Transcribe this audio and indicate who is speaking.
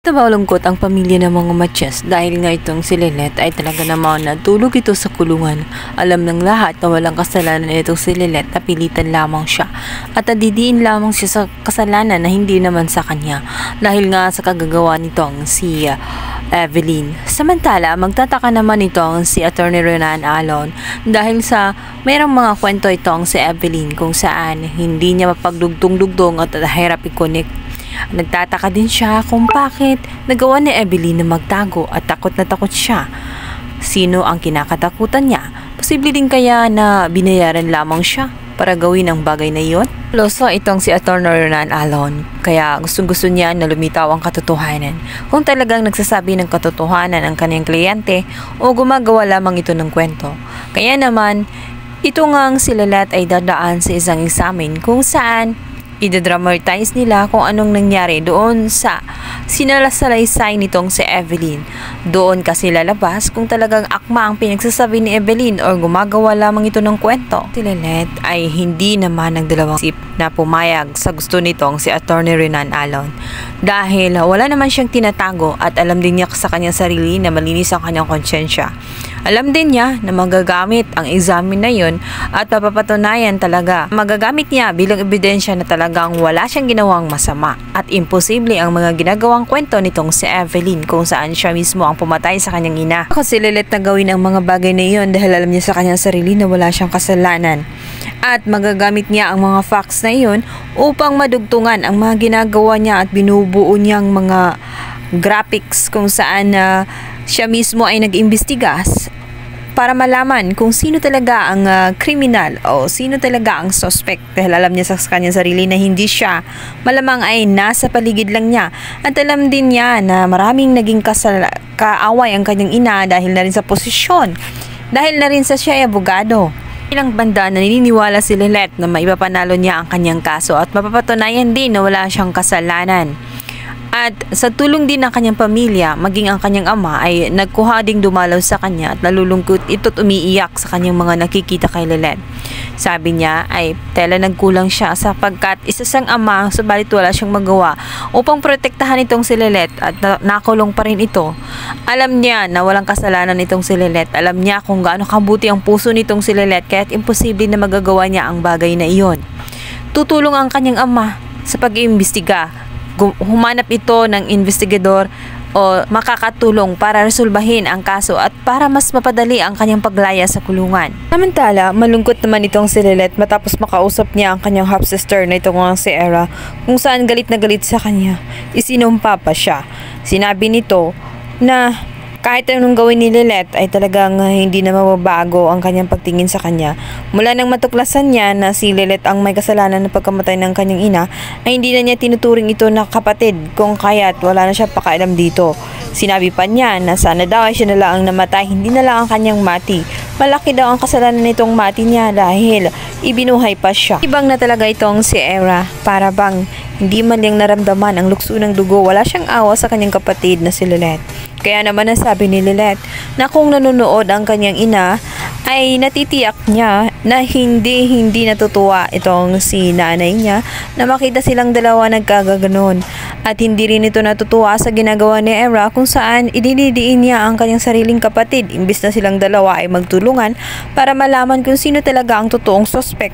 Speaker 1: Nabalungkot ang pamilya ng mga Matias dahil nga itong si Lilet ay talaga naman natulog ito sa kulungan. Alam ng lahat na walang kasalanan itong si Lilet, napilitan lamang siya at nadidiin lamang siya sa kasalanan na hindi naman sa kanya dahil nga sa kagagawa nitong si Evelyn. Samantala, magtataka naman itong si Attorney Renan Alon dahil sa mayroong mga kwento itong si Evelyn kung saan hindi niya mapagdugtong-dugtong at hirap i-connect. Nagtataka din siya kung bakit nagawa ni Evelyn na magtago at takot na takot siya. Sino ang kinakatakutan niya? Posible din kaya na binayaran lamang siya para gawin ang bagay na iyon? Loso itong si Attorney Renan Alon, kaya gustong-gusto niya na lumitaw ang katotohanan. Kung talagang nagsasabi ng katotohanan ang kanyang kliyente o gumagawa lamang ito ng kwento. Kaya naman, ito ngang si Lilet ay dadaan sa isang examen kung saan idadramatize nila kung anong nangyari doon sa sinalaysay nitong si Evelyn. Doon kasi lalabas kung talagang akma ang pinagsasabi ni Evelyn o gumagawa lamang ito ng kwento. Si Lilet ay hindi naman nagdalawang isip na pumayag sa gusto nitong si Attorney Renan Alon dahil wala naman siyang tinatago at alam din niya sa kanyang sarili na malinis ang kanyang konsyensya. Alam din niya na magagamit ang examen na yun at mapapatunayan talaga. Magagamit niya bilang ebidensya na talagang wala siyang ginawang masama at imposible ang mga ginagawang kwento nitong si Evelyn kung saan siya mismo ang pumatay sa kanyang ina. Kasi Lilet na gawin ang mga bagay na yun dahil alam niya sa kanyang sarili na wala siyang kasalanan. At magagamit niya ang mga facts na yun upang madugtungan ang mga ginagawa niya at binubuo niyang mga graphics kung saan siya mismo ay nag-imbestiga para malaman kung sino talaga ang kriminal o sino talaga ang suspect dahil alam niya sa kanyang sarili na hindi siya, malamang ay nasa paligid lang niya at alam din niya na maraming naging kaaway ang kanyang ina dahil na rin sa posisyon, dahil na rin sa siya ay abogado. Ilang banda na naniniwala si Lilet na maipapanalo niya ang kanyang kaso at mapapatunayan din na wala siyang kasalanan. At sa tulong din ng kanyang pamilya, maging ang kanyang ama ay nagkuha ding dumalaw sa kanya at nalulungkot ito't umiiyak sa kanyang mga nakikita kay Lilet. Sabi niya ay tela nagkulang siya sapagkat isa siyang ama subalit wala siyang magawa upang protektahan itong si Lilet at nakulong pa rin ito. Alam niya na walang kasalanan itong si Lilet. Alam niya kung gaano kabuti ang puso nitong si Lilet kaya't imposible na magagawa niya ang bagay na iyon. Tutulong ang kanyang ama sa pag-iimbestiga. Humanap ito ng investigador o makakatulong para resolbahin ang kaso at para mas mapadali ang kanyang paglaya sa kulungan. Samantala, malungkot naman itong si Lilet matapos makausap niya ang kanyang half-sister na itong si Era kung saan galit na galit sa kanya. Isinumpa pa siya. Sinabi nito na kahit anong gawin ni Lilet ay talagang hindi na mababago ang kanyang pagtingin sa kanya. Mula nang matuklasan niya na si Lilet ang may kasalanan ng pagkamatay ng kanyang ina, ay hindi na niya tinuturing ito na kapatid kung kaya't wala na siya pakailam dito. Sinabi pa niya na sana daw ay siya na lang ang namatay, hindi na lang ang kanyang mati. Malaki daw ang kasalanan nitong mati niya dahil ibinuhay pa siya. Ibang na talaga itong si Era, para bang hindi man niyang naramdaman ang lukso ng dugo, wala siyang awa sa kanyang kapatid na si Lilet. Kaya naman nasabi ni Lilet na kung nanonood ang kanyang ina ay natitiyak niya na hindi natutuwa itong si nanay niya na makita silang dalawa nagkagaganon. At hindi rin ito natutuwa sa ginagawa ni Era kung saan idinidiin niya ang kanyang sariling kapatid imbis na silang dalawa ay magtulungan para malaman kung sino talaga ang totoong suspect.